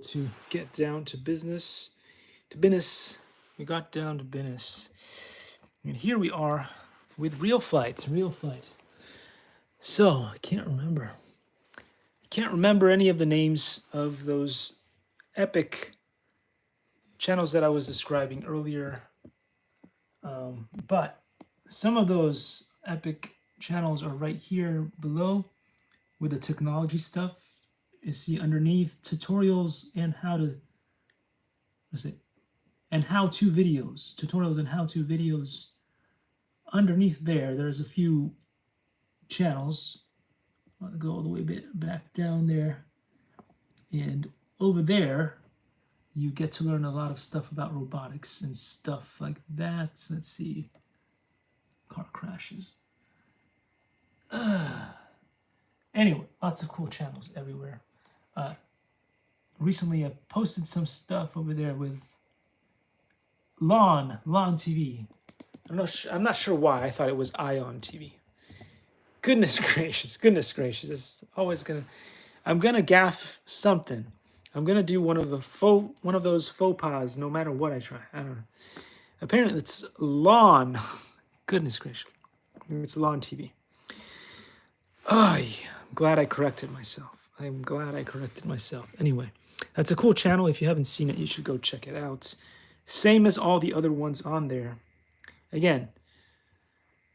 to get down to business. We got down to business. And here we are with real flight. So I can't remember. Any of the names of those epic channels that I was describing earlier. But some of those epic channels are right here below with the technology stuff. You see underneath tutorials and how-to videos. Tutorials and how-to videos. Underneath there's a few channels. I'll go all the way back down there. And over there, you get to learn a lot of stuff about robotics and stuff like that. Let's see. Car crashes. Anyway, lots of cool channels everywhere. Recently, I posted some stuff over there with Lawn TV. I'm not sure why I thought it was Ion TV. Goodness gracious. It's always I'm gonna gaff something. I'm gonna do one of those faux pas no matter what I try. I don't know. Apparently it's Lawn. Goodness gracious. It's Lawn TV. I'm glad I corrected myself. Anyway, that's a cool channel. If you haven't seen it, you should go check it out. Same as all the other ones on there. Again,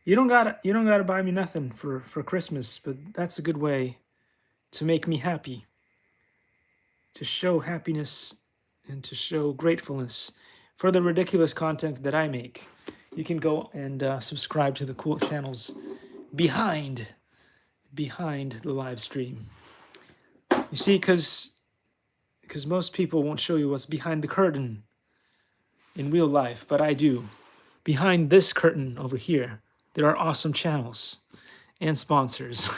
you don't gotta buy me nothing for Christmas, but that's a good way to make me happy, to show happiness and to show gratefulness for the ridiculous content that I make. You can go and subscribe to the cool channels behind the live stream. You see, because most people won't show you what's behind the curtain in real life, but I do. Behind this curtain over here, there are awesome channels and sponsors.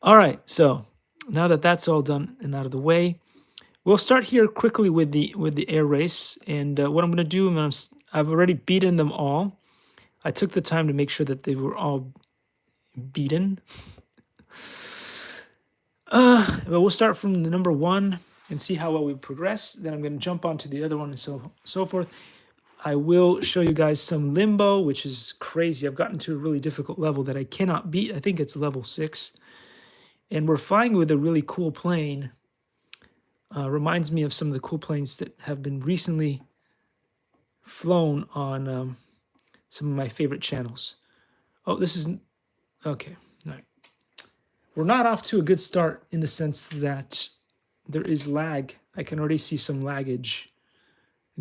All right, so now that that's all done and out of the way, we'll start here quickly with the air race. And what I'm going to do, I've already beaten them all. I took the time to make sure that they were all beaten. But we'll start from the number 1 and see how well we progress. Then I'm going to jump onto the other one and so forth. I will show you guys some limbo, which is crazy. I've gotten to a really difficult level that I cannot beat. I think it's level 6. And we're flying with a really cool plane. Reminds me of some of the cool planes that have been recently flown on some of my favorite channels. Oh, this is... Okay, all right. We're not off to a good start in the sense that there is lag. I can already see some laggage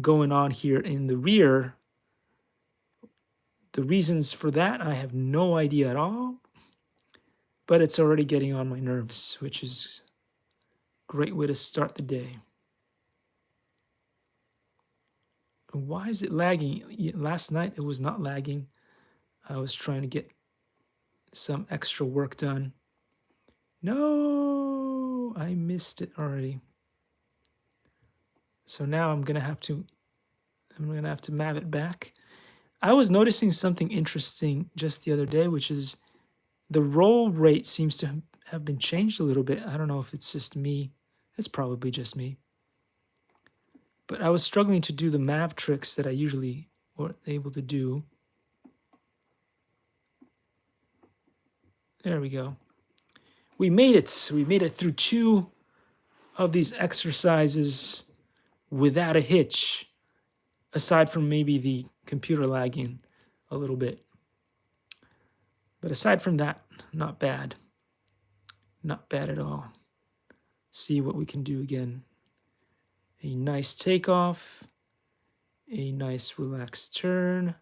going on here in the rear. The reasons for that, I have no idea at all. But it's already getting on my nerves, which is a great way to start the day. Why is it lagging? Last night it was not lagging. I was trying to get some extra work done. No, I missed it already. So now I'm gonna have to map it back. I was noticing something interesting just the other day, which is the roll rate seems to have been changed a little bit. I don't know if it's just me. It's probably just me. But I was struggling to do the mav tricks that I usually were able to do. There we go. We made it. We made it through 2 of these exercises without a hitch, aside from maybe the computer lagging a little bit. But aside from that, not bad. Not bad at all. See what we can do again. A nice takeoff. A nice relaxed turn.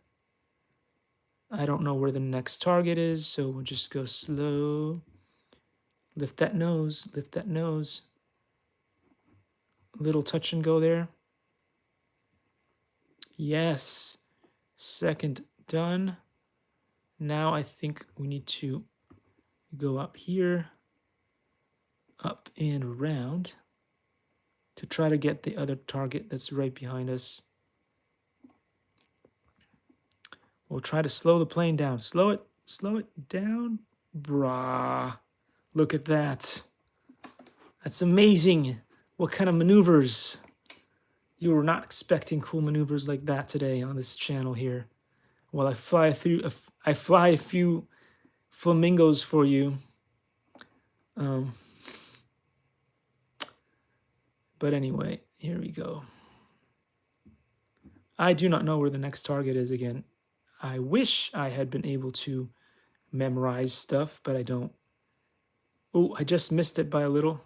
I don't know where the next target is, so we'll just go slow. Lift that nose, lift that nose. Little touch and go there. Yes. Second done. Now I think we need to go out here, up and around to try to get the other target that's right behind us. We'll try to slow the plane down. Slow it down. Brah. Look at that. That's amazing. what kind of maneuvers. You were not expecting cool maneuvers like that today on this channel here. While I fly a few flamingos for you. But anyway, here we go. I do not know where the next target is again. I wish I had been able to memorize stuff, but I don't. Oh, I just missed it by a little.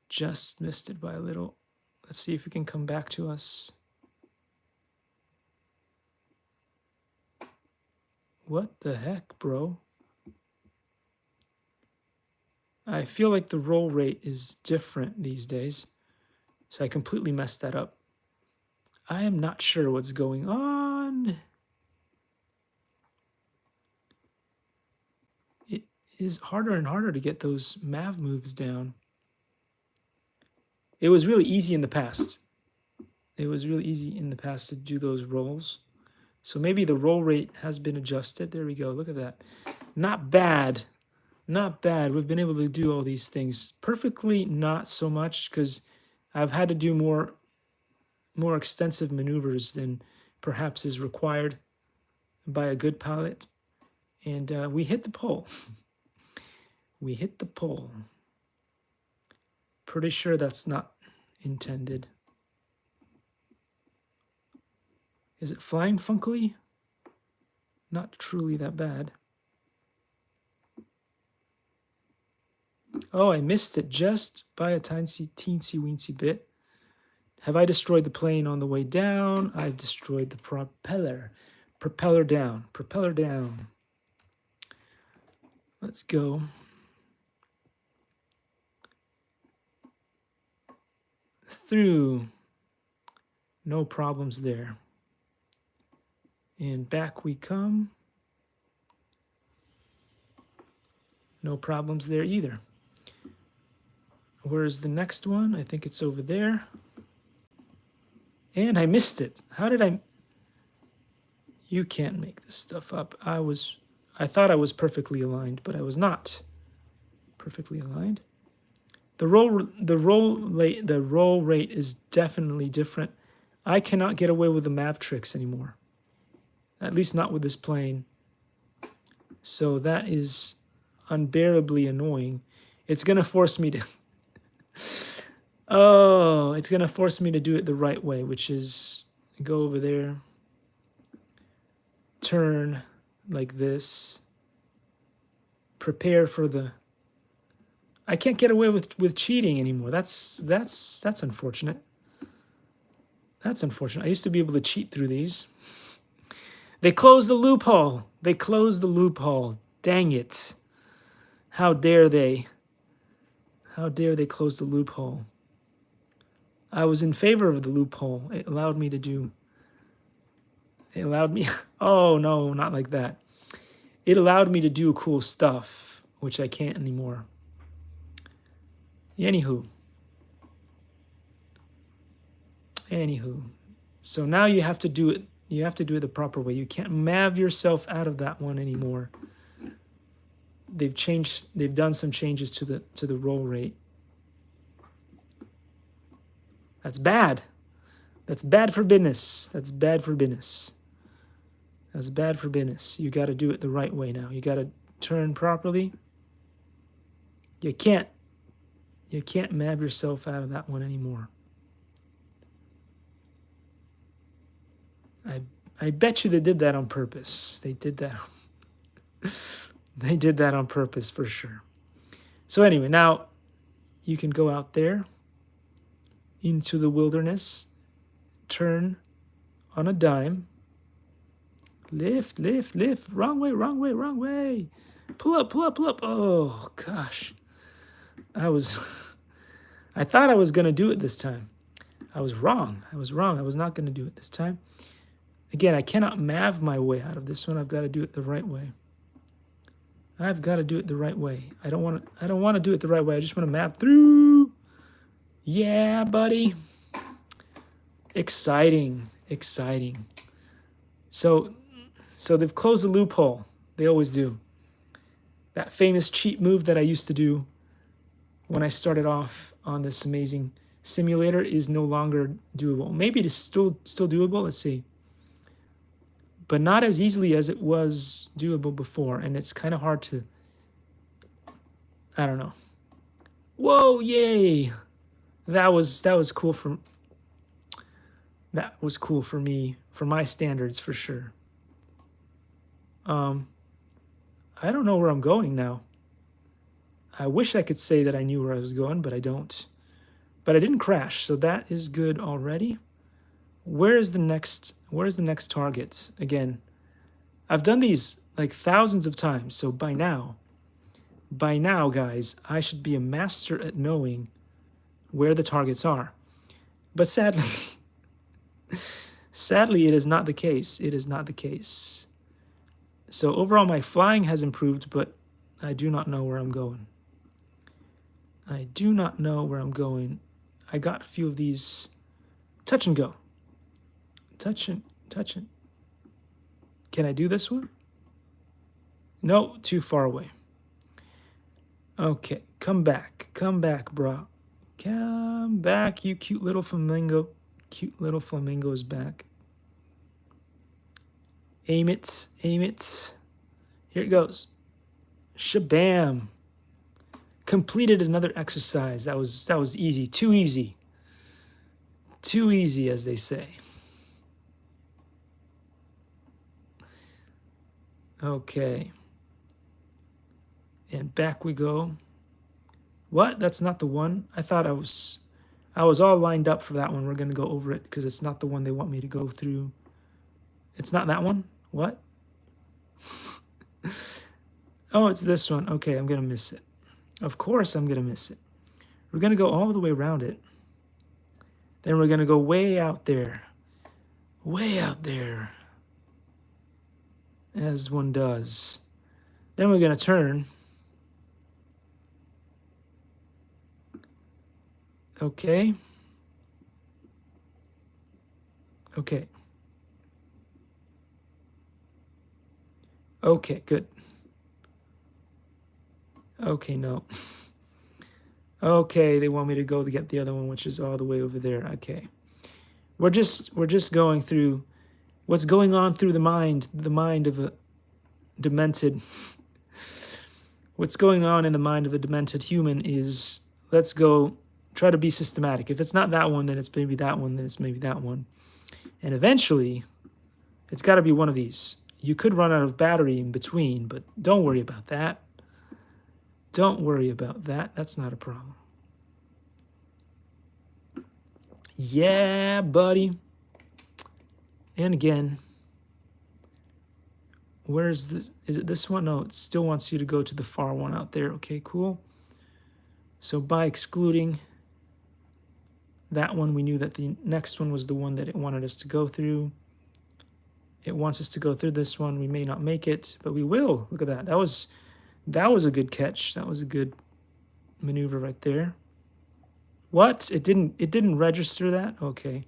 Just missed it by a little. Let's see if it can come back to us. What the heck, bro? I feel like the roll rate is different these days. So I completely messed that up. I am not sure what's going on. It is harder and harder to get those MAV moves down. It was really easy in the past. It was really easy in the past to do those rolls. So maybe the roll rate has been adjusted. There we go. Look at that. Not bad. Not bad. We've been able to do all these things. Perfectly not so much, because I've had to do more extensive maneuvers than perhaps is required by a good pilot. And we hit the pole. We hit the pole. Pretty sure that's not intended. Is it flying funkily? Not truly that bad. Oh, I missed it just by a teensy weensy bit. Have I destroyed the plane on the way down? I've destroyed the propeller. Propeller down. Propeller down. Let's go. Through. No problems there. And back we come. No problems there either. Where's the next one? I think it's over there. And I missed it. How did I? You can't make this stuff up. I thought I was perfectly aligned, but I was not perfectly aligned. The roll rate is definitely different. I cannot get away with the MAV tricks anymore. At least not with this plane. So that is unbearably annoying. It's gonna force me to it's gonna force me to do it the right way, which is go over there, turn like this, prepare for the. I can't get away with cheating anymore. That's unfortunate. That's unfortunate. I used to be able to cheat through these. They closed the loophole. They closed the loophole. Dang it. How dare they? How dare they close the loophole? I was in favor of the loophole. It allowed me to do. It allowed me. Oh, no, not like that. It allowed me to do cool stuff, which I can't anymore. Anywho. So now you have to do it. You have to do it the proper way. You can't MAV yourself out of that one anymore. They've done some changes to the roll rate. That's bad. That's bad for business. That's bad for business. That's bad for business. You got to do it the right way now. You got to turn properly. You can't MAV yourself out of that one anymore. I bet you they did that on purpose. They did that. They did that on purpose for sure. So anyway, now you can go out there into the wilderness, turn on a dime, lift, lift, lift, wrong way, wrong way, wrong way. Pull up, pull up, pull up. Oh gosh. I thought I was going to do it this time. I was wrong. I was not going to do it this time. Again, I cannot MAV my way out of this one. I've got to do it the right way. I've got to do it the right way. I don't want to do it the right way. I just want to MAV through. Yeah, buddy. Exciting, exciting. So they've closed the loophole. They always do. That famous cheat move that I used to do when I started off on this amazing simulator is no longer doable. Maybe it is still doable. Let's see. But not as easily as it was doable before, and it's kind of hard to, I don't know. Whoa, yay. That was cool for me, for my standards for sure. I don't know where I'm going now. I wish I could say that I knew where I was going, but I don't. But I didn't crash, so that is good already. Where is the next target? Again, I've done these like thousands of times, so by now, guys, I should be a master at knowing where the targets are. But sadly, it is not the case. It is not the case. So overall, my flying has improved, but I do not know where I'm going. I do not know where I'm going. I got a few of these. Touch and go. Touch it. Can I do this one? No, too far away. Okay, come back, bro. Come back, you cute little flamingo. Cute little flamingo is back. Aim it. Here it goes. Shabam. Completed another exercise. That was easy. Too easy. Too easy, as they say. Okay. And back we go. What? That's not the one? I thought I was all lined up for that one. We're going to go over it because it's not the one they want me to go through. It's not that one? What? Oh, it's this one. Okay, I'm going to miss it. Of course I'm going to miss it. We're going to go all the way around it. Then we're going to go way out there. Way out there. As one does. Then we're going to turn. Okay. Okay. Okay, good. Okay, no. Okay, they want me to go to get the other one, which is all the way over there. Okay. We're just going through what's going on through the mind of a demented. What's going on in the mind of a demented human is, let's go try to be systematic. If it's not that one, then it's maybe that one, then it's maybe that one. And eventually, it's got to be one of these. You could run out of battery in between, but don't worry about that. Don't worry about that. That's not a problem. Yeah, buddy. And again, where's this? Is it this one? No, it still wants you to go to the far one out there. Okay, cool. So by excluding that one, we knew that the next one was the one that it wanted us to go through. It wants us to go through this one. We may not make it, but we will. Look at that. That was a good catch. That was a good maneuver right there. What? It didn't register that? Okay.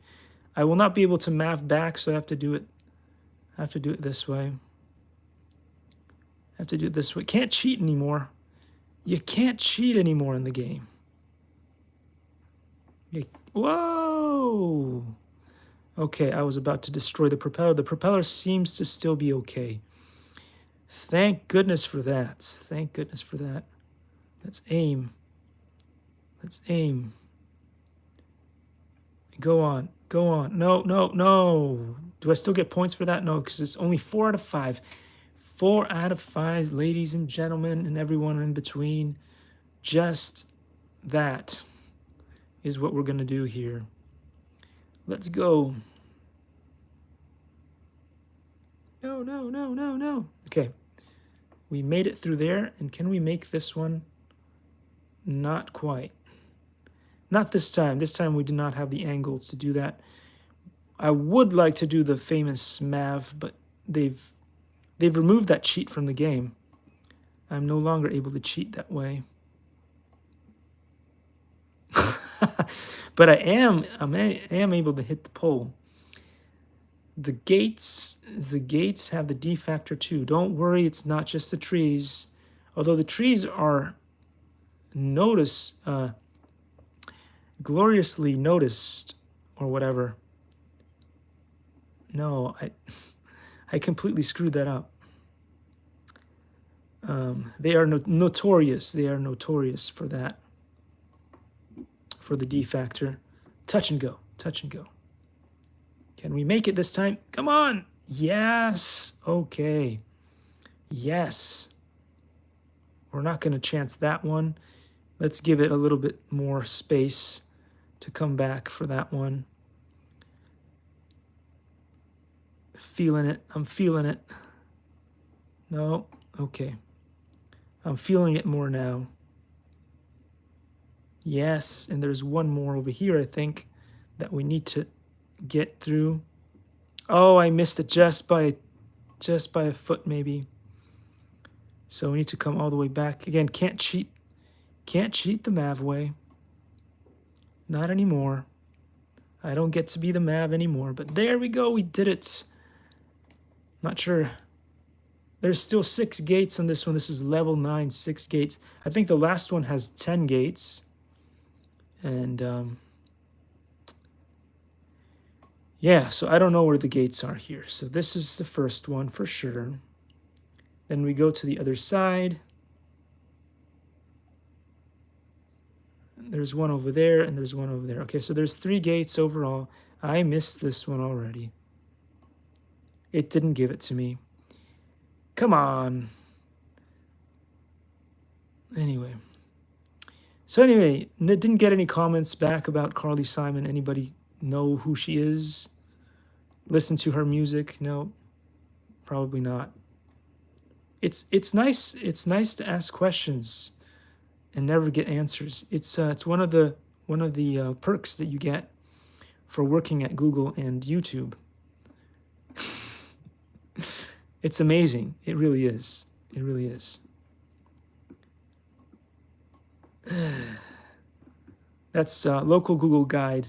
I will not be able to math back, so I have to do it. I have to do it this way. I have to do it this way. Can't cheat anymore. You can't cheat anymore in the game. Whoa! Okay, I was about to destroy the propeller. The propeller seems to still be okay. Thank goodness for that. Thank goodness for that. Let's aim. Let's aim. Go on. Go on. No, no, no. Do I still get points for that? No, because it's only 4 out of 5. 4 out of 5, ladies and gentlemen, and everyone in between. Just that is what we're going to do here. Let's go. No, no, no, no, no. Okay. We made it through there. And can we make this one? Not quite. Not this time. This time we did not have the angles to do that. I would like to do the famous MAV, but they've removed that cheat from the game. I'm no longer able to cheat that way. But I am able to hit the pole. The gates have the D factor too. Don't worry, it's not just the trees. Although the trees are gloriously noticed, or whatever. No, I completely screwed that up. They are notorious. They are notorious for that. For the D factor. Touch and go. Touch and go. Can we make it this time? Come on. Yes. Okay. Yes. We're not going to chance that one. Let's give it a little bit more space to come back for that one. Feeling it. I'm feeling it. No. Okay. I'm feeling it more now. Yes. And there's one more over here, I think, that we need to get through. Oh, I missed it just by a foot, maybe. So we need to come all the way back. Again, can't cheat the Mav way. Not anymore. I don't get to be the Mav anymore. But there we go. We did it. Not sure. There's still 6 gates on this one. This is level 9, 6 gates. I think the last one has 10 gates. And yeah, so I don't know where the gates are here. So this is the first one for sure. Then we go to the other side. There's one over there, and there's one over there. Okay, so there's 3 gates overall. I missed this one already. It didn't give it to me. Come on. Anyway. So anyway, didn't get any comments back about Carly Simon. Anybody know who she is? Listen to her music? No, probably not. It's nice to ask questions and never get answers. It's one of the perks that you get for working at Google and YouTube. It's amazing. It really is. It really is. That's local Google guide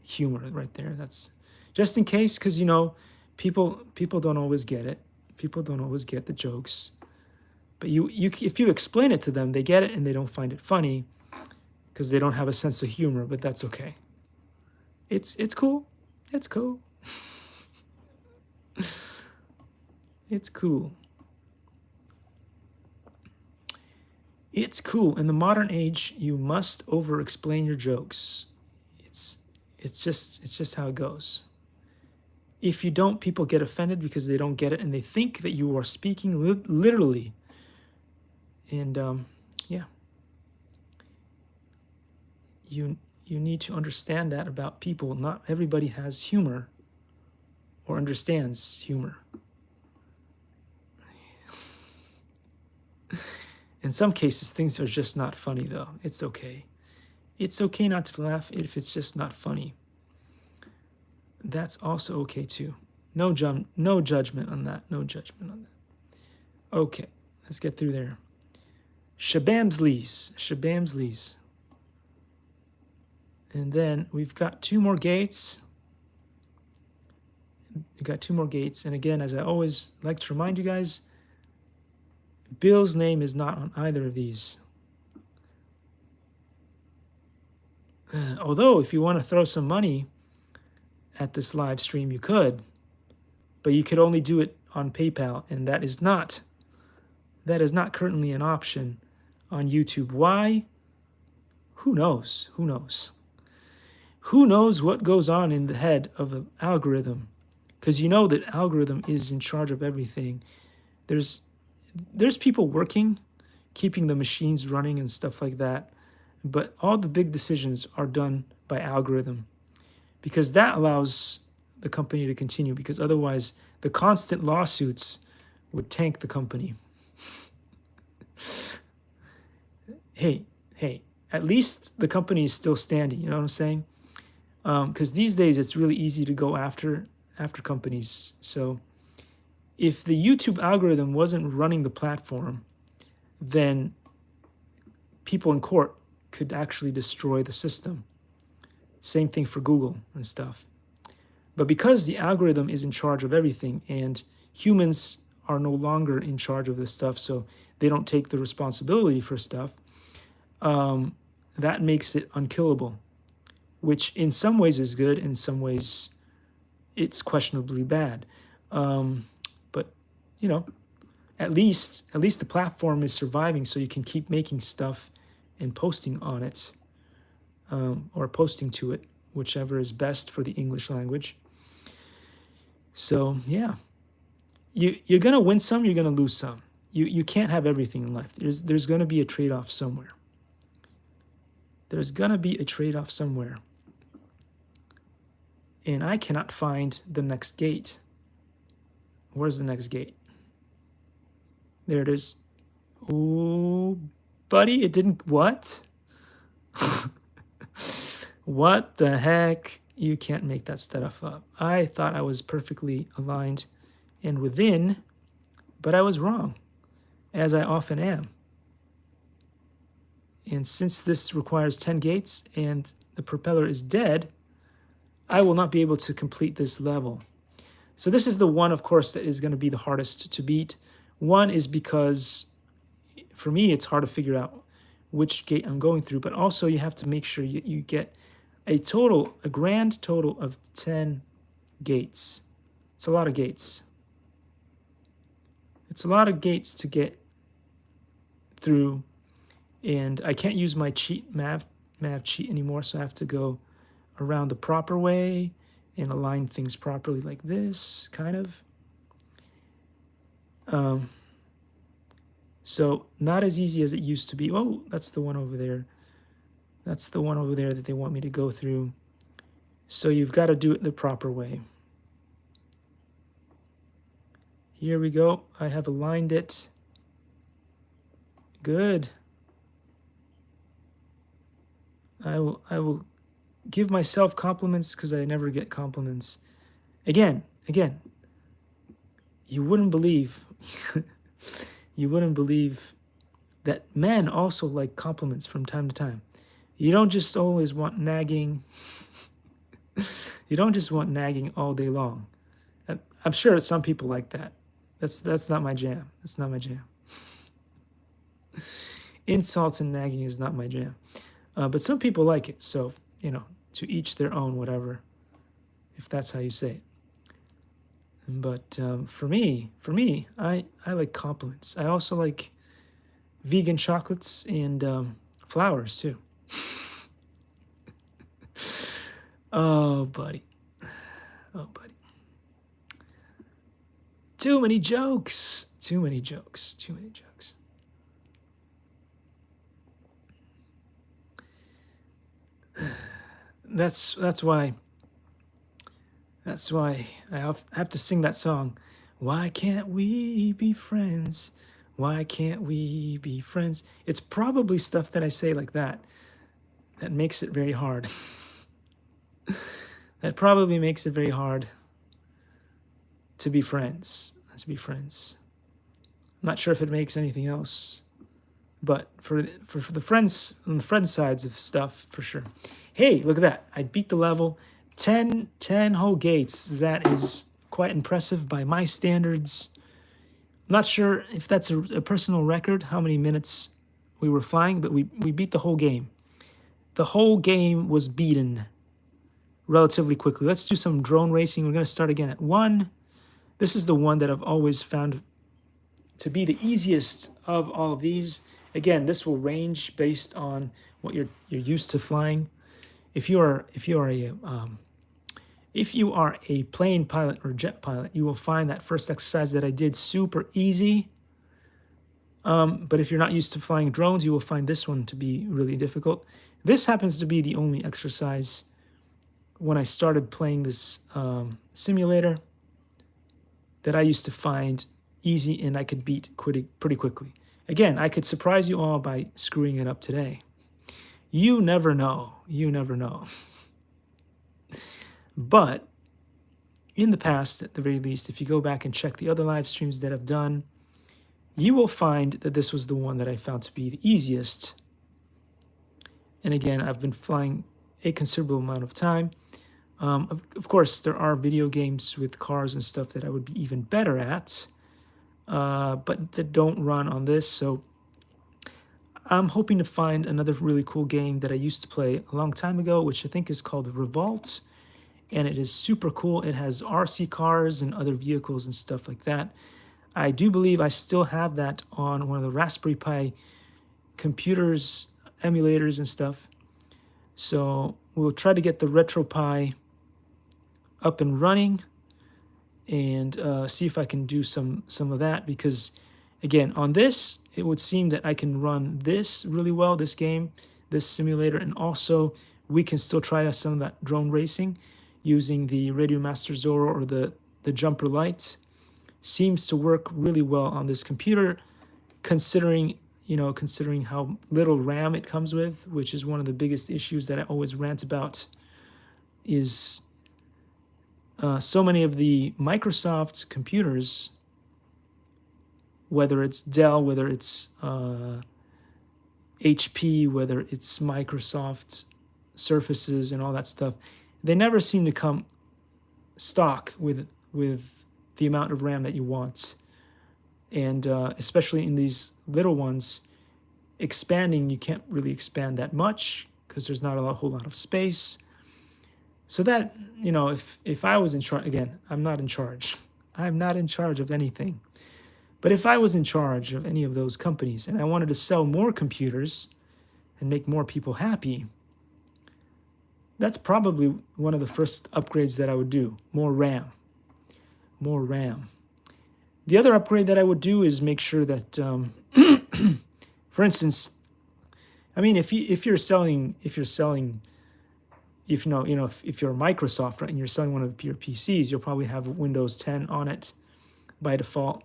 humor right there. That's just in case, because people don't always get it. People don't always get the jokes, but if you explain it to them, they get it and they don't find it funny because they don't have a sense of humor. But that's okay. It's cool. It's cool. It's cool. It's cool. In the modern age, you must over-explain your jokes. It's just how it goes. If you don't, people get offended because they don't get it and they think that you are speaking literally. And yeah, you need to understand that about people. Not everybody has humor or understands humor. In some cases, things are just not funny, though. It's okay. It's okay not to laugh if it's just not funny. That's also okay, too. No judgment on that. No judgment on that. Okay, let's get through there. Shabamsleys. Shabamsleys. And then we've got 2 more gates. We've got 2 more gates. And again, as I always like to remind you guys, Bill's name is not on either of these. Although, if you want to throw some money at this live stream, you could. But you could only do it on PayPal, and that is not currently an option on YouTube. Why? Who knows? Who knows? Who knows what goes on in the head of an algorithm? Because you know that algorithm is in charge of everything. There's people working, keeping the machines running and stuff like that. But all the big decisions are done by algorithm because that allows the company to continue, because otherwise the constant lawsuits would tank the company. Hey, at least the company is still standing, you know what I'm saying? Because these days it's really easy to go after companies. So if the YouTube algorithm wasn't running the platform, then people in court could actually destroy the system. Same thing for Google and stuff. But because the algorithm is in charge of everything and humans are no longer in charge of this stuff, so they don't take the responsibility for stuff, that makes it unkillable, which in some ways is good, in some ways it's questionably bad. But you know, at least the platform is surviving, so you can keep making stuff and posting on it, or posting to it, whichever is best for the English language. So yeah, you're gonna win some, you're gonna lose some. You can't have everything in life. There's gonna be a trade-off somewhere. There's gonna be a trade-off somewhere. And I cannot find the next gate. Where's the next gate? There it is. Oh, buddy, it didn't, what? What the heck? You can't make that stuff up. I thought I was perfectly aligned and within, but I was wrong, as I often am. And since this requires 10 gates and the propeller is dead, I will not be able to complete this level. So this is the one, of course, that is going to be the hardest to beat. One is because, for me, it's hard to figure out which gate I'm going through, but also you have to make sure you get a grand total of 10 gates. It's a lot of gates. It's a lot of gates to get through, and I can't use my mav cheat anymore, so I have to go around the proper way and align things properly like this, kind of. So not as easy as it used to be. Oh, that's the one over there. That's the one over there that they want me to go through. So you've got to do it the proper way. Here we go. I have aligned it. Good. I will give myself compliments because I never get compliments. Again, you wouldn't believe that men also like compliments from time to time. You don't just always want nagging. You don't just want nagging all day long. I'm sure some people like that. That's not my jam. That's not my jam. Insults and nagging is not my jam. But some people like it. So, to each their own, whatever, if that's how you say it. But for me, I like compliments. I also like vegan chocolates and flowers too. Oh, buddy. Too many jokes. That's why I have to sing that song. Why can't we be friends? Why can't we be friends? It's probably stuff that I say like that makes it very hard. That probably makes it very hard to be friends. I'm not sure if it makes anything else, but for the friends, on the friend sides of stuff, for sure. Hey, look at that. I beat the level. 10 whole gates. That is quite impressive by my standards. I'm not sure if that's a personal record, how many minutes we were flying, but we beat the whole game. The whole game was beaten relatively quickly. Let's do some drone racing. We're going to start again at 1. This is the one that I've always found to be the easiest of all of these. Again, this will range based on what you're used to flying. If you are a plane pilot or jet pilot, you will find that first exercise that I did super easy. But if you're not used to flying drones, you will find this one to be really difficult. This happens to be the only exercise when I started playing this simulator that I used to find easy and I could beat pretty quickly. Again, I could surprise you all by screwing it up today. You never know. But in the past, at the very least, if you go back and check the other live streams that I've done, you will find that this was the one that I found to be the easiest. And again, I've been flying a considerable amount of time. Of course, there are video games with cars and stuff that I would be even better at, but that don't run on this. So I'm hoping to find another really cool game that I used to play a long time ago, which I think is called Revolt, and it is super cool. It has RC cars and other vehicles and stuff like that. I do believe I still have that on one of the Raspberry Pi computers, emulators and stuff. So we'll try to get the RetroPie up and running and see if I can do some of that, because again, on this, it would seem that I can run this really well, this game, this simulator, and also we can still try some of that drone racing using the Radio Master Zorro or the jumper lights. Seems to work really well on this computer, considering how little RAM it comes with, which is one of the biggest issues that I always rant about, is so many of the Microsoft computers, whether it's Dell, whether it's HP, whether it's Microsoft Surfaces and all that stuff, they never seem to come stock with the amount of RAM that you want. And especially in these little ones, expanding, you can't really expand that much because there's not a whole lot of space. So that, if I was in charge, again, I'm not in charge. I'm not in charge of anything. But if I was in charge of any of those companies and I wanted to sell more computers and make more people happy, that's probably one of the first upgrades that I would do. More RAM. More RAM. The other upgrade that I would do is make sure that, for instance, I mean, if you're Microsoft, right, and you're selling one of your PCs, you'll probably have Windows 10 on it by default,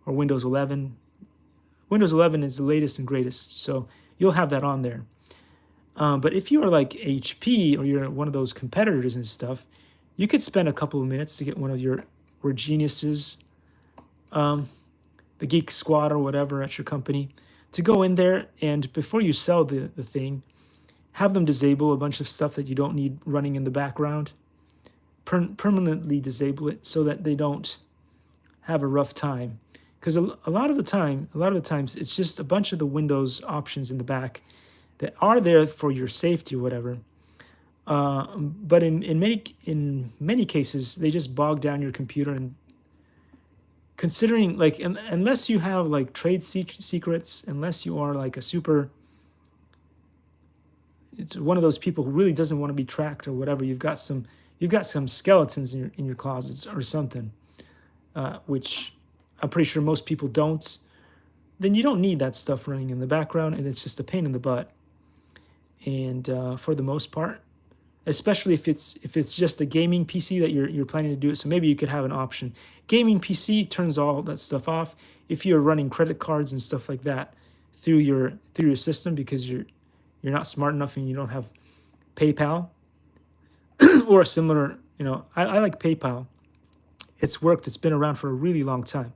or Windows 11. Windows 11 is the latest and greatest, so you'll have that on there. But if you are like HP or you're one of those competitors and stuff, you could spend a couple of minutes to get one of your geniuses, the Geek Squad or whatever at your company, to go in there and before you sell the thing, have them disable a bunch of stuff that you don't need running in the background. Permanently disable it so that they don't have a rough time. Because a lot of the times, it's just a bunch of the Windows options in the back that are there for your safety or whatever. But in many cases, they just bog down your computer. And considering, like, unless you have like trade secrets, unless you are like it's one of those people who really doesn't want to be tracked or whatever. You've got some skeletons in your closets or something, which I'm pretty sure most people don't. Then you don't need that stuff running in the background, and it's just a pain in the butt. And for the most part, especially if it's just a gaming PC that you're planning to do it, so maybe you could have an option. Gaming PC turns all that stuff off if you're running credit cards and stuff like that through your system because you're not smart enough and you don't have PayPal or a similar, I like PayPal. It's worked. It's been around for a really long time.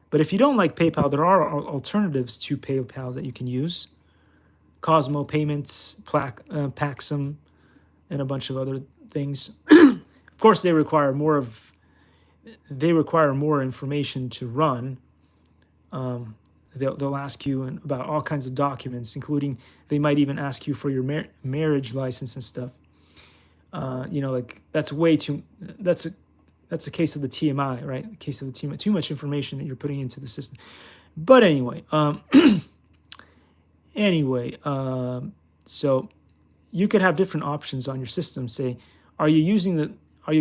But if you don't like PayPal, there are alternatives to PayPal that you can use. Cosmo Payments, Paxum, and a bunch of other things. Of course, they require more information to run. They'll ask you about all kinds of documents, including they might even ask you for your marriage license and stuff. Like that's way too. That's a case of the TMI, right? The case of the TMI. Too much information that you're putting into the system. But anyway, so you could have different options on your system. Say, are you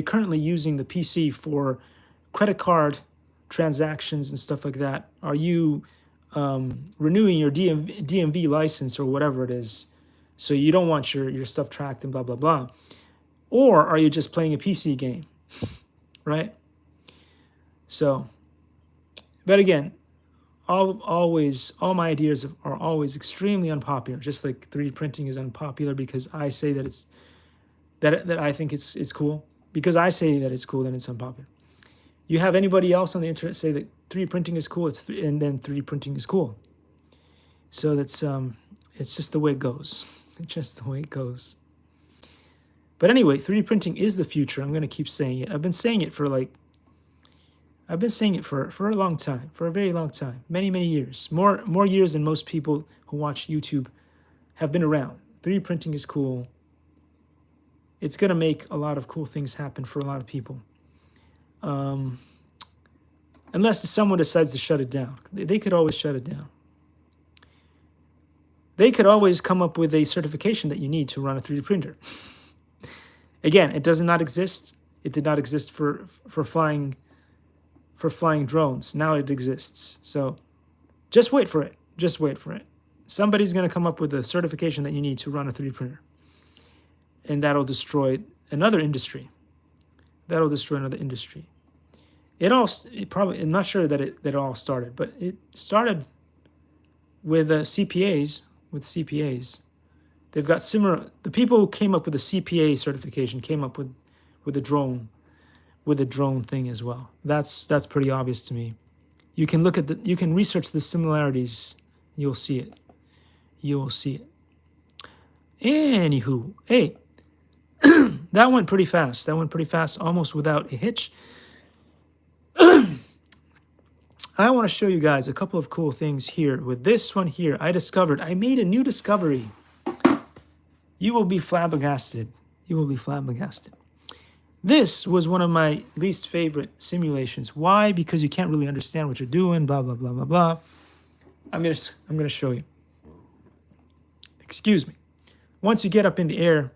currently using the PC for credit card transactions and stuff like that? Are you renewing your DMV license or whatever it is, so you don't want your stuff tracked and blah blah blah? Or are you just playing a PC game, right? So, but again, all my ideas are always extremely unpopular. Just like 3D printing is unpopular because I say that it's that I think it's cool. Because I say that it's cool, then it's unpopular. You have anybody else on the internet say that 3D printing is cool, and then 3D printing is cool. So that's it's just the way it goes. It's just the way it goes. But anyway, 3D printing is the future. I'm going to keep saying it. I've been saying it for like I've been saying it for a long time, for a very long time, many years, more years than most people who watch YouTube have been around. 3D printing is cool. It's gonna make a lot of cool things happen for a lot of people. Unless someone decides to shut it down. They could always shut it down. They could always come up with a certification that you need to run a 3D printer. Again, it does not exist. It did not exist for flying drones. Now it exists. So just wait for it. Just wait for it. Somebody's going to come up with a certification that you need to run a 3D printer. And that'll destroy another industry. That'll destroy another industry. I'm not sure that it all started, but it started with CPAs. With CPAs, they've got similar. The people who came up with the CPA certification came up with a drone thing as well. That's pretty obvious to me. You can you can research the similarities. You'll see it. You'll see it. Anywho, hey, that went pretty fast. That went pretty fast, almost without a hitch. I want to show you guys a couple of cool things here. With this one here, I made a new discovery. You will be flabbergasted. You will be flabbergasted. This was one of my least favorite simulations. Why? Because you can't really understand what you're doing, blah, blah, blah, blah, blah. I'm gonna show you. Excuse me. Once you get up in the air,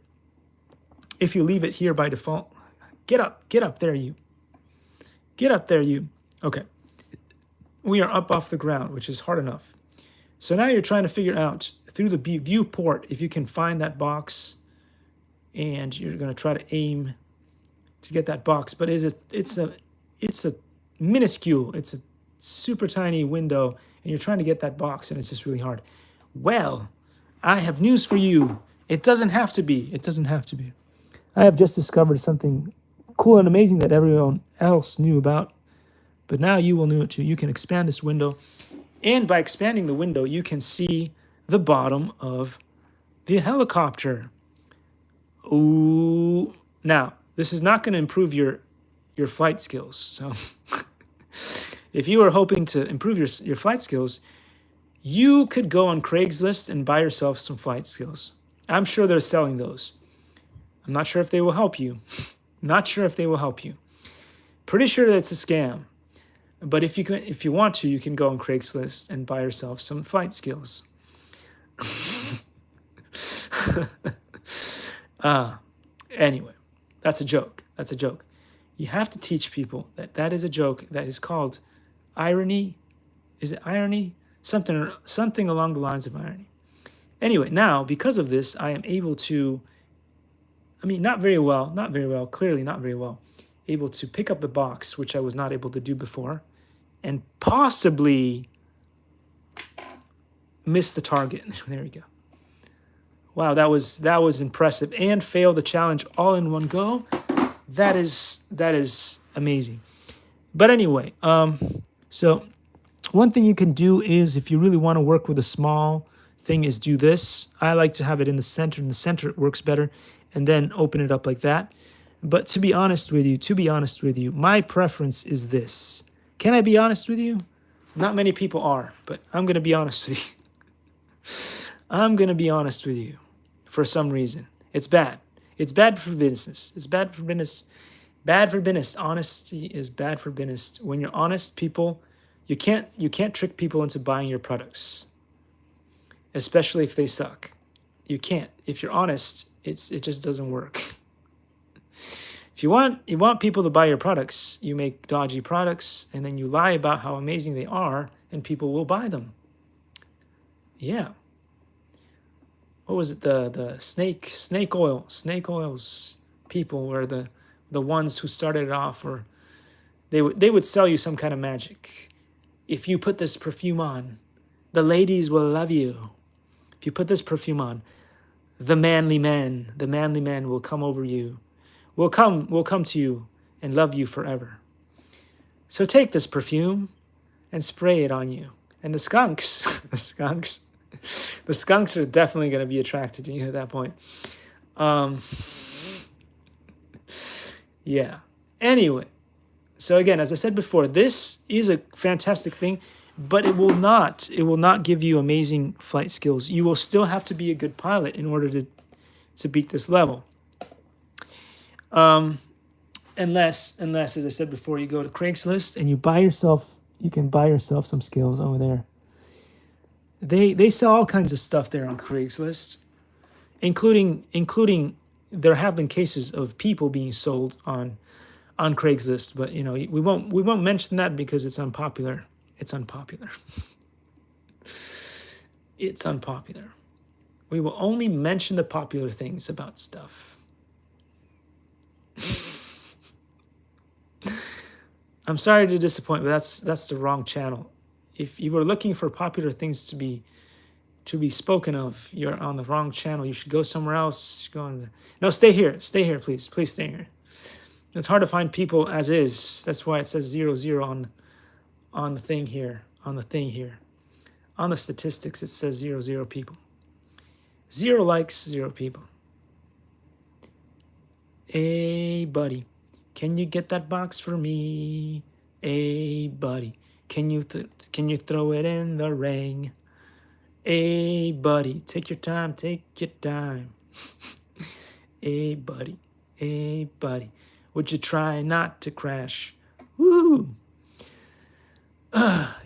if you leave it here by default, get up there, you. Get up there, you. Okay. We are up off the ground, which is hard enough. So now you're trying to figure out through the viewport if you can find that box, and you're going to try to aim to get that box. But it's a minuscule, it's a super tiny window, and you're trying to get that box, and it's just really hard. Well, I have news for you. It doesn't have to be. It doesn't have to be. I have just discovered something cool and amazing that everyone else knew about. But now you will know it too. You can expand this window. And by expanding the window, you can see the bottom of the helicopter. Ooh. Now, this is not going to improve your flight skills. So if you are hoping to improve your flight skills, you could go on Craigslist and buy yourself some flight skills. I'm sure they're selling those. I'm not sure if they will help you. Not sure if they will help you. Pretty sure that it's a scam. But if you want to, you can go on Craigslist and buy yourself some flight skills. Anyway, that's a joke. That's a joke. You have to teach people that is a joke that is called irony. Is it irony? Something along the lines of irony. Anyway, now, because of this, I am able to, not very well, clearly not very well, able to pick up the box, which I was not able to do before, and possibly miss the target. There we go. Wow, that was impressive, and fail the challenge all in one go. That is amazing. But anyway, so one thing you can do is, if you really want to work with a small thing, is do this. I like to have it in the center. In the center, it works better, and then open it up like that. But to be honest with you, my preference is this. Can I be honest with you? Not many people are, but I'm going to be honest with you. I'm going to be honest with you. For some reason, it's bad. It's bad for business. It's bad for business. Bad for business. Honesty is bad for business. When you're honest, people, you can't trick people into buying your products, especially if they suck. You can't. If you're honest, it just doesn't work. If you want people to buy your products, you make dodgy products, and then you lie about how amazing they are, and people will buy them. Yeah. What was it? The snake oils people were the ones who started it off, or they would sell you some kind of magic. If you put this perfume on, the ladies will love you. If you put this perfume on, the manly men will come over you. Will come to you and love you forever. So take this perfume and spray it on you. And the skunks are definitely going to be attracted to you at that point. Yeah. Anyway, So again, as I said before, this is a fantastic thing, but it will not give you amazing flight skills. You will still have to be a good pilot in order to beat this level. Unless, as I said before, you go to Craigslist and you can buy yourself some skills over there. They sell all kinds of stuff there on Craigslist, including there have been cases of people being sold on Craigslist, but we won't mention that because it's unpopular. It's unpopular. It's unpopular. We will only mention the popular things about stuff. I'm sorry to disappoint, but that's the wrong channel. If you were looking for popular things to be spoken of, you're on the wrong channel. You should go somewhere else. No, stay here. Stay here, please. Please stay here. It's hard to find people as is. That's why it says 00 on the thing here. On the statistics, it says 00 people. 0 likes, 0 people. Hey, buddy, can you get that box for me? Hey, buddy, can you throw it in the ring? Hey, buddy, take your time, take your time. Hey, buddy, would you try not to crash? Woo!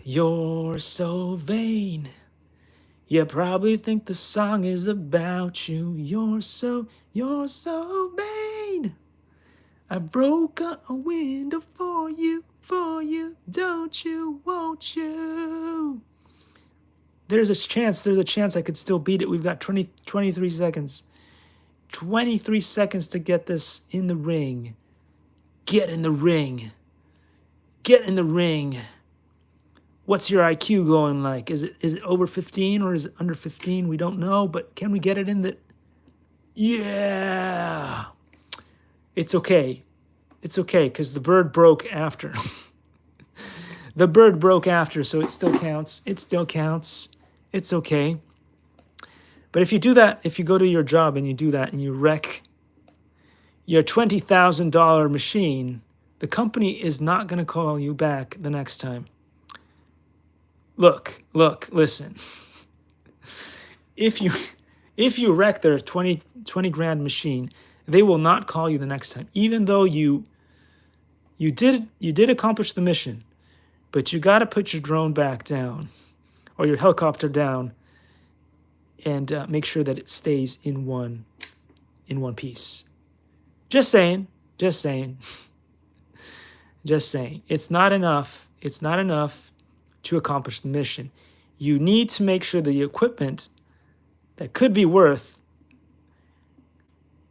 You're so vain. You probably think the song is about you. You're so vain. I broke a window for you, don't you, won't you? There's a chance I could still beat it. We've got 23 seconds. 23 seconds to get this in the ring. Get in the ring. Get in the ring. What's your IQ going like? Is it over 15 or is it under 15? We don't know, but can we get it in the... Yeah. It's okay. It's okay, because the bird broke after. The bird broke after, so it still counts. It still counts. It's okay. But if you do that, if you go to your job and you do that and you wreck your $20,000 machine, the company is not going to call you back the next time. Look, listen. If you wreck their 20 grand machine, they will not call you the next time, even though you did accomplish the mission. But you got to put your drone back down or your helicopter down and make sure that it stays in one piece. Just saying. Just saying. It's not enough. It's not enough to accomplish the mission. You need to make sure the equipment that could be worth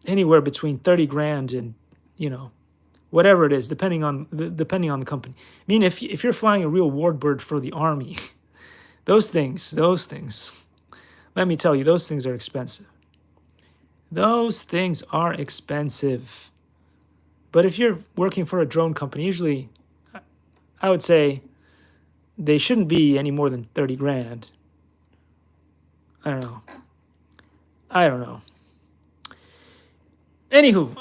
anywhere between 30 grand and, whatever it is, depending on the company. I mean, if you're flying a real warbird for the army, those things, let me tell you, those things are expensive. Those things are expensive. But if you're working for a drone company, usually I would say they shouldn't be any more than 30 grand. I don't know. Anywho,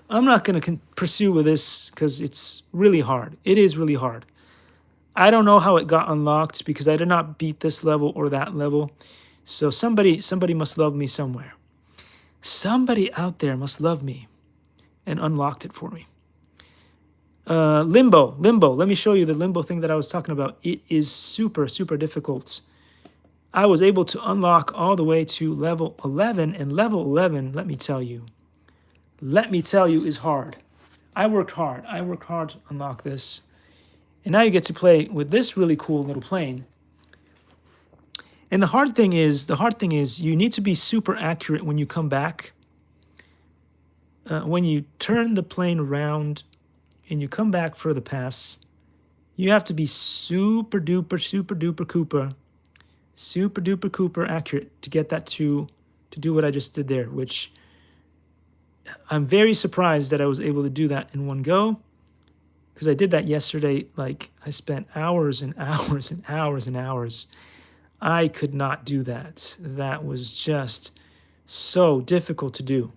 I'm not going to pursue with this because it's really hard. It is really hard. I don't know how it got unlocked because I did not beat this level or that level. So somebody must love me somewhere. Somebody out there must love me and unlocked it for me. Limbo. Let me show you the limbo thing that I was talking about. It is super, super difficult. I was able to unlock all the way to level 11, and level 11, let me tell you, is hard. I worked hard to unlock this. And now you get to play with this really cool little plane. And the hard thing is you need to be super accurate when you come back. When you turn the plane around and you come back for the pass, you have to be super duper Cooper accurate to get that to do what I just did there, which I'm very surprised that I was able to do that in one go, because I did that yesterday. Like, I spent hours and hours and hours and hours. I could not do that. That was just so difficult to do.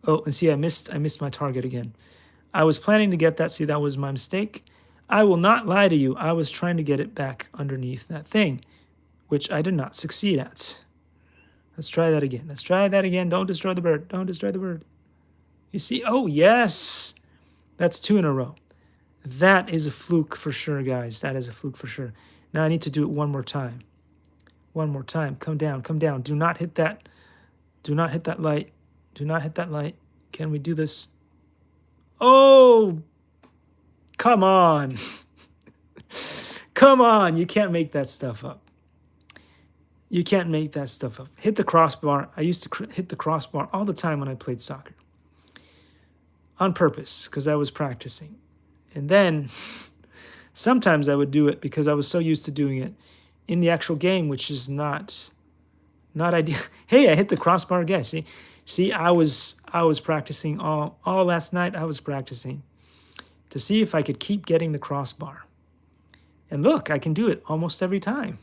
Oh, and see, I missed my target again. I was planning to get that. See, that was my mistake. I will not lie to you. I was trying to get it back underneath that thing, which I did not succeed at. Let's try that again. Let's try that again. Don't destroy the bird. Don't destroy the bird. You see? Oh, yes. That's 2 in a row. That is a fluke for sure, guys. That is a fluke for sure. Now I need to do it one more time. One more time. Come down. Come down. Do not hit that. Do not hit that light. Do not hit that light. Can we do this? Oh, come on. Come on. You can't make that stuff up. You can't make that stuff up. Hit the crossbar. I used to hit the crossbar all the time when I played soccer. On purpose, because I was practicing. And then sometimes I would do it because I was so used to doing it in the actual game, which is not ideal. Hey, I hit the crossbar again. See, I was practicing all last night. I was practicing to see if I could keep getting the crossbar. And look, I can do it almost every time.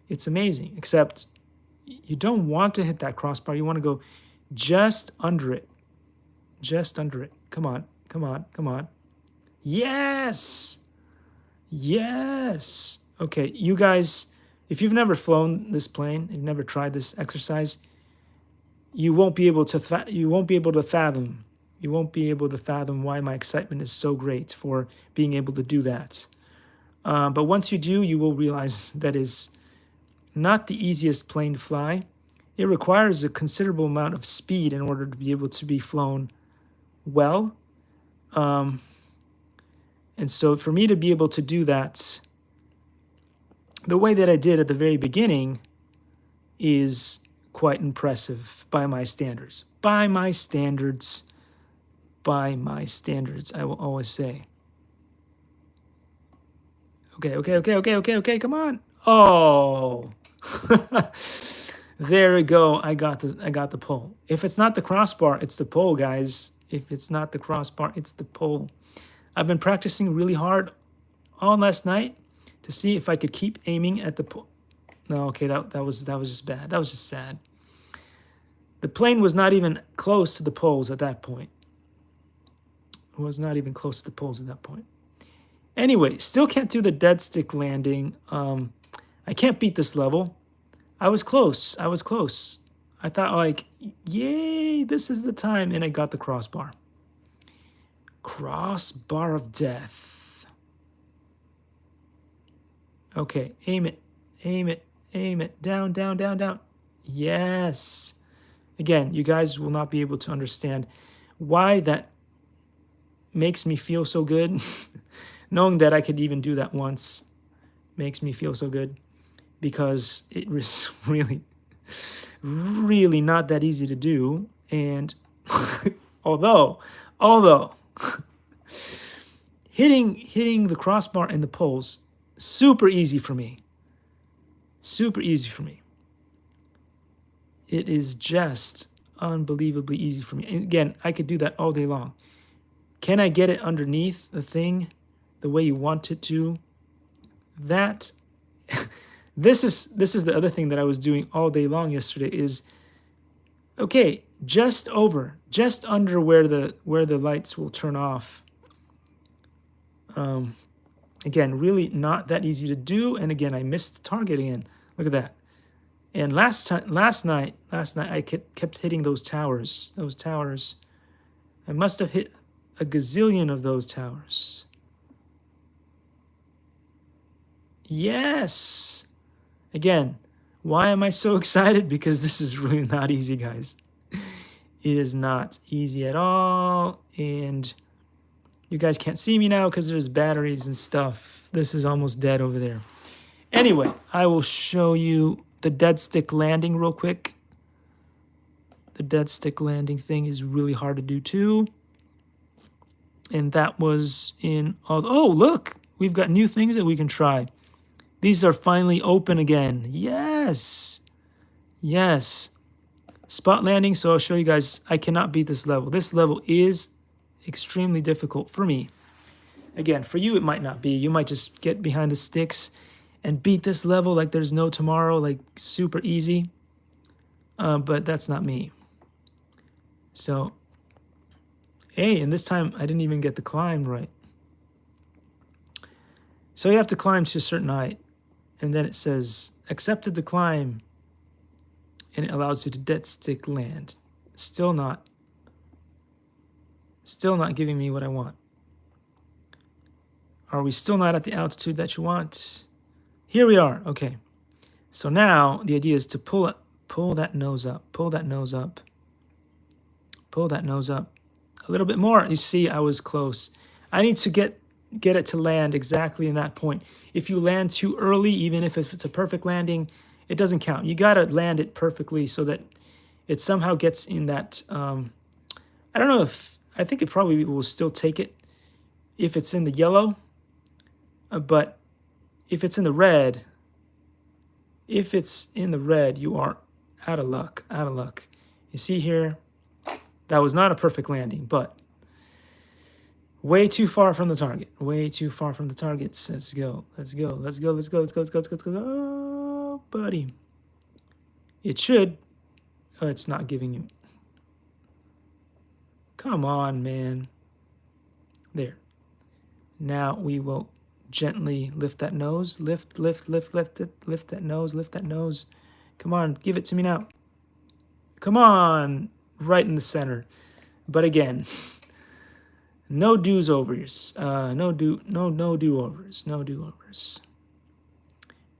It's amazing, except you don't want to hit that crossbar. You want to go just under it. Just under it. Come on, come on, come on. Yes! Yes! Okay, you guys, if you've never flown this plane, you've never tried this exercise, you won't be able to fathom. You won't be able to fathom why my excitement is so great for being able to do that. But once you do, you will realize that is not the easiest plane to fly. It requires a considerable amount of speed in order to be able to be flown well. And so for me to be able to do that the way that I did at the very beginning is quite impressive by my standards. By my standards. By my standards, I will always say. Okay, come on. Oh. There we go. I got the pole. If it's not the crossbar, it's the pole, guys. If it's not the crossbar, it's the pole. I've been practicing really hard all last night to see if I could keep aiming at the pole. No, okay, that was just bad. That was just sad. The plane was not even close to the poles at that point. It was not even close to the poles at that point. Anyway, still can't do the dead stick landing. I can't beat this level. I was close. I thought, like, yay, this is the time. And I got the crossbar. Crossbar of death. Okay, aim it. Down. Yes. Again, you guys will not be able to understand why that makes me feel so good. Knowing that I could even do that once makes me feel so good, because it was really not that easy to do. And although hitting the crossbar and the poles, super easy for me. It is just unbelievably easy for me. And again, I could do that all day long. Can I get it underneath the thing the way you want it to? That this is the other thing that I was doing all day long yesterday is, okay, just under where the lights will turn off. Again, really not that easy to do. And again, I missed the target again. Look at that. And last night I kept hitting those towers. I must have hit a gazillion of those towers. Yes. Again, why am I so excited? Because this is really not easy, guys. It is not easy at all. And you guys can't see me now because there's batteries and stuff. This is almost dead over there. Anyway, I will show you the dead stick landing real quick. The dead stick landing thing is really hard to do too. And that was in all... Oh, look! We've got new things that we can try. These are finally open again. Yes! Yes. Spot landing, so I'll show you guys. I cannot beat this level. This level is extremely difficult for me. Again, for you it might not be. You might just get behind the sticks and beat this level like there's no tomorrow, like super easy. But that's not me. So Hey, and this time I didn't even get the climb right. So you have to climb to a certain height, and then it says accepted the climb, and it allows you to dead stick land. Still not giving me what I want. Are we still not at the altitude that you want? Here we are. Okay. So now the idea is to pull that nose up, pull that nose up, pull that nose up a little bit more. You see, I was close. I need to get it to land exactly in that point. If you land too early, even if it's a perfect landing, it doesn't count. You got to land it perfectly so that it somehow gets in that, I don't know if, I think it probably will still take it if it's in the yellow, but if it's in the red, you are out of luck, out of luck. You see here, that was not a perfect landing, but way too far from the target. Way too far from the targets. Let's go. Let's go. Let's go. Let's go. Let's go. Let's go. Let's go. Oh, buddy. It should. Oh, it's not giving you. Come on, man. There. Now we will gently lift that nose. Lift it. Lift that nose. Lift that nose. Come on. Give it to me now. Come on. Right in the center. But again, no do-overs. No do-overs. No do-overs.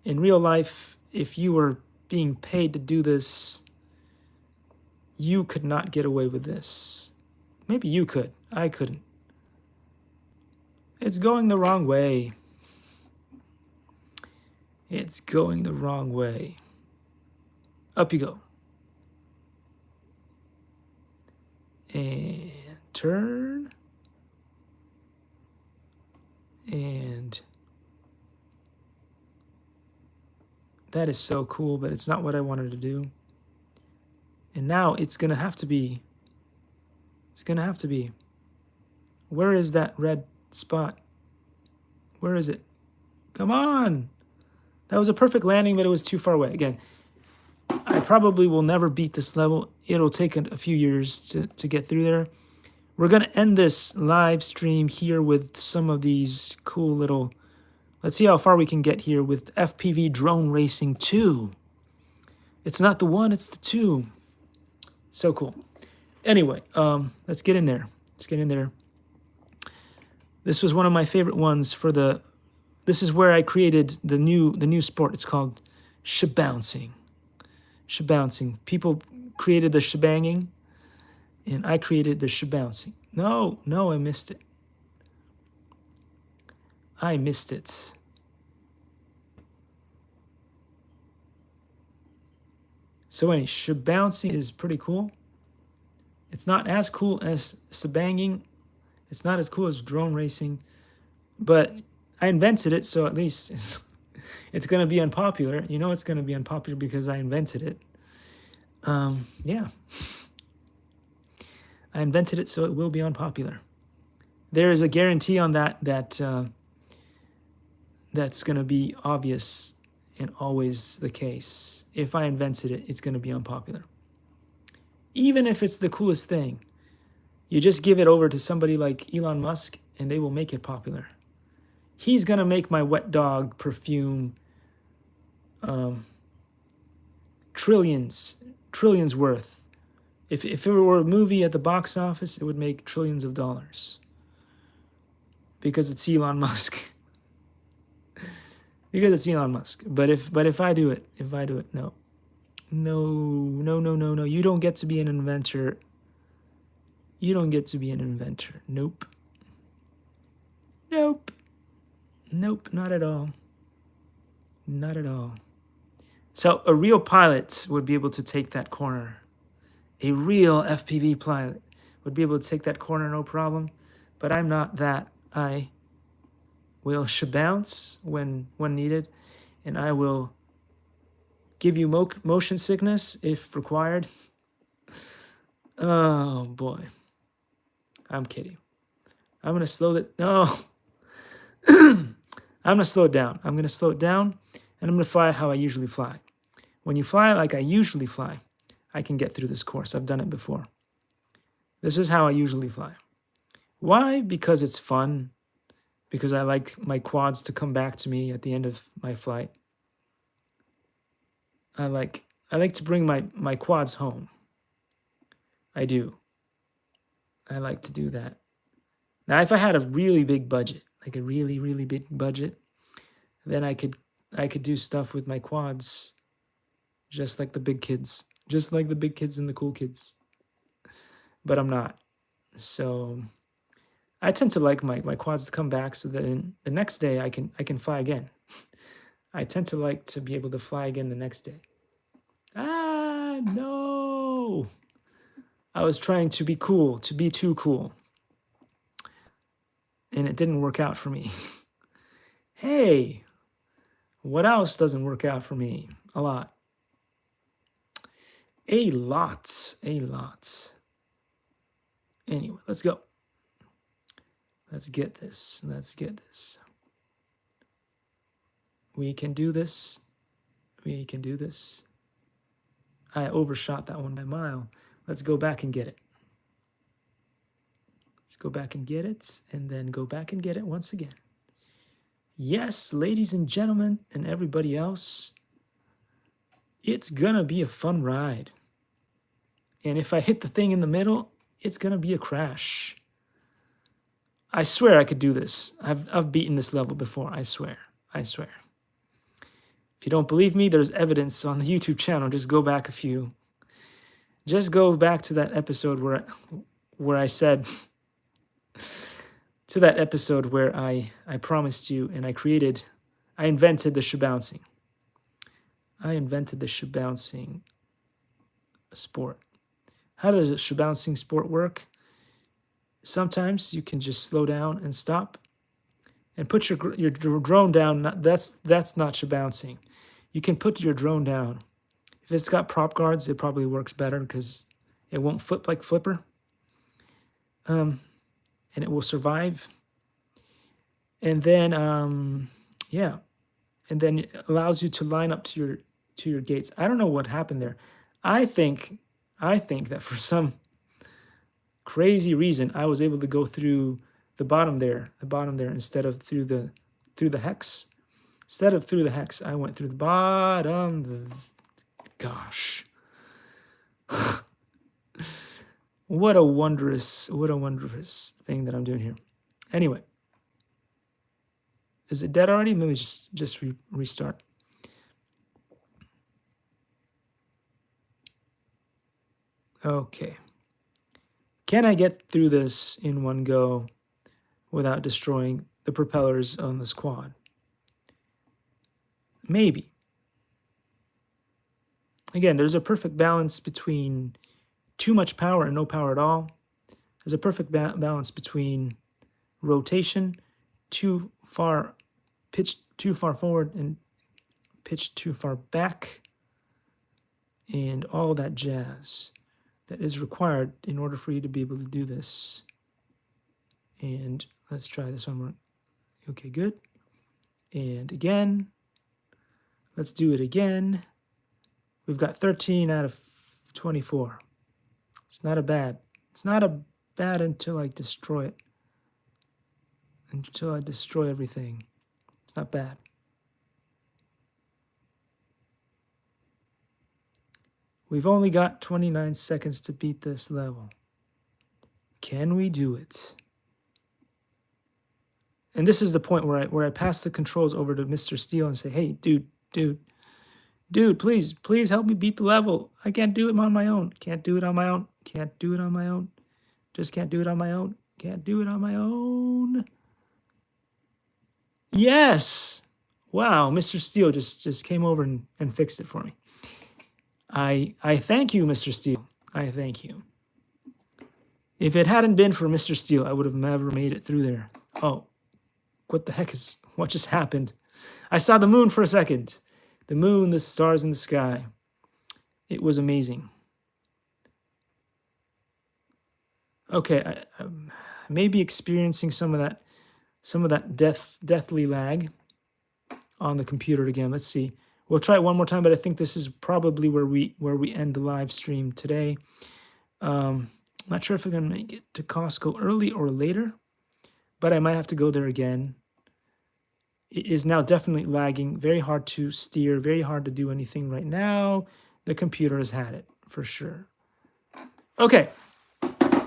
In real life, if you were being paid to do this, you could not get away with this. Maybe you could. I couldn't. It's going the wrong way. It's going the wrong way. Up you go. And turn. And that is so cool, but it's not what I wanted to do. And now it's going to have to be. It's going to have to be. Where is that red spot? Where is it? Come on. That was a perfect landing, but it was too far away. Again, I probably will never beat this level. It'll take a few years to get through there. We're going to end this live stream here with some of these cool little... Let's see how far we can get here with FPV Drone Racing 2. It's not the 1, it's the 2. So cool. Anyway, let's get in there. Let's get in there. This was one of my favorite ones for the... This is where I created the new sport. It's called shabouncing. Shabouncing. People created the shebanging, and I created the shabouncing. No, I missed it. I missed it. So anyway, shabouncing is pretty cool. It's not as cool as shebanging. It's not as cool as drone racing, but I invented it, so at least it's going to be unpopular. You know it's going to be unpopular because I invented it. Yeah. I invented it, so it will be unpopular. There is a guarantee on that's going to be obvious and always the case. If I invented it, it's going to be unpopular. Even if it's the coolest thing, you just give it over to somebody like Elon Musk, and they will make it popular. He's going to make my wet dog perfume trillions worth. If it were a movie at the box office, it would make trillions of dollars. Because it's Elon Musk. Because it's Elon Musk. But if I do it, no. No. You don't get to be an inventor. You don't get to be an inventor. Nope. Nope, not at all. Not at all. So a real pilot would be able to take that corner. A real FPV pilot would be able to take that corner, no problem. But I'm not that. I will shabounce when needed, and I will give you motion sickness if required. Oh, boy. I'm kidding. I'm going to slow it. No. I'm going to slow it down. I'm going to slow it down, and I'm going to fly how I usually fly. When you fly like I usually fly, I can get through this course. I've done it before. This is how I usually fly. Why? Because it's fun. Because I like my quads to come back to me at the end of my flight. I like to bring my quads home. I do. I like to do that. Now, if I had a really big budget, like a really, really big budget, then I could do stuff with my quads just like the big kids. Just like the big kids and the cool kids. But I'm not. So I tend to like my quads to come back so that the next day I can fly again. I tend to like to be able to fly again the next day. Ah, no. I was trying to be cool, to be too cool. And it didn't work out for me. Hey, what else doesn't work out for me? A lot. A lot. A lot. Anyway, let's go. Let's get this. Let's get this. We can do this. We can do this. I overshot that one by a mile. Let's go back and get it. Let's go back and get it, and then go back and get it once again. Yes, ladies and gentlemen, and everybody else, it's gonna be a fun ride. And if I hit the thing in the middle, it's gonna be a crash. I swear I could do this. I've beaten this level before. I swear. I swear. If you don't believe me, there's evidence on the YouTube channel. Just go back a few. Just go back to that episode where I said, to that episode where I promised you and I invented the shabouncing. I invented the shabouncing sport. How does a shabouncing sport work? Sometimes you can just slow down and stop and put your drone down. That's not shabouncing. You can put your drone down. If it's got prop guards, it probably works better because it won't flip like Flipper. And it will survive. And then, yeah. And then it allows you to line up to your gates. I don't know what happened there. I think that for some crazy reason, I was able to go through the bottom there, instead of through the hex. Instead of through the hex, I went through the bottom. Gosh. What a wondrous thing that I'm doing here. Anyway. Is it dead already? Maybe just restart. Okay. Can I get through this in one go without destroying the propellers on this quad? Maybe. Again, there's a perfect balance between too much power and no power at all. There's a perfect balance between rotation, pitched too far forward and pitched too far back, and all that jazz that is required in order for you to be able to do this. And let's try this one more. Okay, good. And again. Let's do it again. We've got 13 out of 24. It's not a bad. It's not a bad until I destroy it. Until I destroy everything. It's not bad. We've only got 29 seconds to beat this level. Can we do it? And this is the point where I pass the controls over to Mr. Steele and say, hey, dude, please help me beat the level. I can't do it on my own. Can't do it on my own. Can't do it on my own. Just can't do it on my own. Can't do it on my own. Yes. Wow, Mr. Steele just came over and fixed it for me. I thank you, Mr. Steele. I thank you. If it hadn't been for Mr. Steele, I would have never made it through there. Oh, what just happened? I saw the moon for a second. The moon, the stars in the sky. It was amazing. Okay, I may be experiencing some of that deathly lag on the computer again. Let's see. We'll try it one more time, but I think this is probably where we end the live stream today. Not sure if I'm going to make it to Costco early or later, but I might have to go there again. It is now definitely lagging. Very hard to steer. Very hard to do anything right now. The computer has had it for sure. Okay.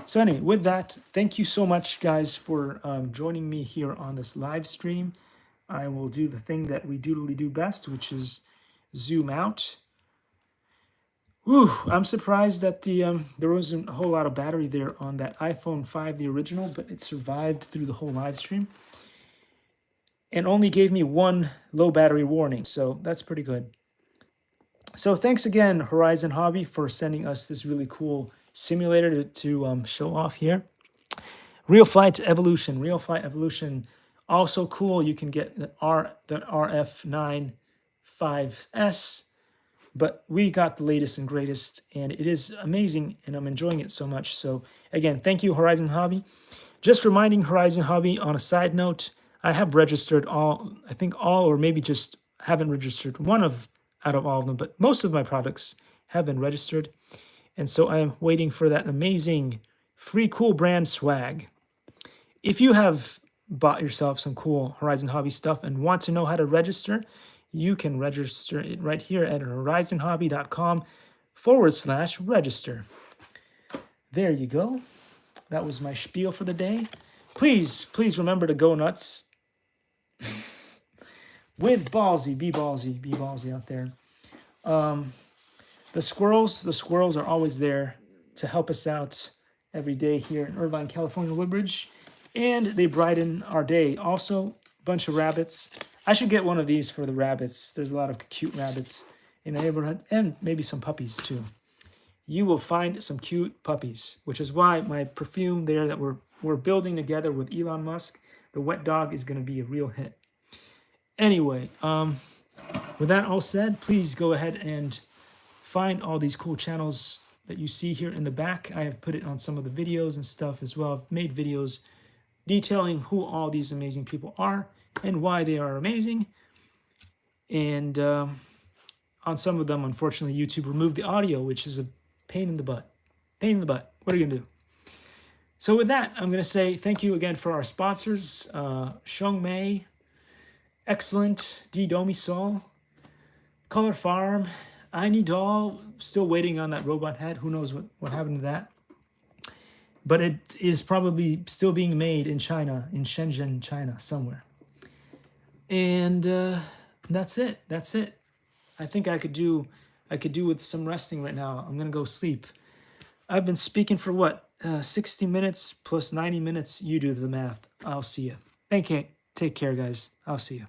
So anyway, with that, thank you so much, guys, for joining me here on this live stream. I will do the thing that we doodly do best, which is zoom out. Whew, I'm surprised that there wasn't a whole lot of battery there on that iPhone 5, the original, but it survived through the whole live stream. And only gave me one low battery warning, so that's pretty good. So thanks again, Horizon Hobby, for sending us this really cool simulator to show off here. Real Flight Evolution, also cool. You can get the RF9 5S, but we got the latest and greatest, and it is amazing, and I'm enjoying it so much. So again, thank you, Horizon Hobby. Just reminding Horizon Hobby on a side note, I have registered all, I think all, or maybe just haven't registered one out of all of them, but most of my products have been registered. And so I am waiting for that amazing free cool brand swag. If you have bought yourself some cool Horizon Hobby stuff and want to know how to register, you can register it right here at horizonhobby.com/register. There you go. That was my spiel for the day. Please remember to go nuts. With ballsy, be ballsy out there. The squirrels are always there to help us out every day here in Irvine, California, Woodbridge, and they brighten our day. Also, a bunch of rabbits. I should get one of these for the rabbits. There's a lot of cute rabbits in the neighborhood, and maybe some puppies too. You will find some cute puppies, which is why my perfume there that we're building together with Elon Musk, the wet dog, is going to be a real hit. Anyway, with that all said, please go ahead and find all these cool channels that you see here in the back. I have put it on some of the videos and stuff as well. I've made videos detailing who all these amazing people are and why they are amazing. And on some of them, unfortunately, YouTube removed the audio, which is a pain in the butt. Pain in the butt. What are you going to do? So with that, I'm going to say thank you again for our sponsors, Sheng Mei, Excellent, D Domisol, Color Farm, Aini Doll, still waiting on that robot head. Who knows what happened to that? But it is probably still being made in China, in Shenzhen, China, somewhere. And that's it. That's it. I think I could do with some resting right now. I'm gonna go sleep. I've been speaking for what? 60 minutes plus 90 minutes. You do the math. I'll see you. Thank you. Take care, guys. I'll see you.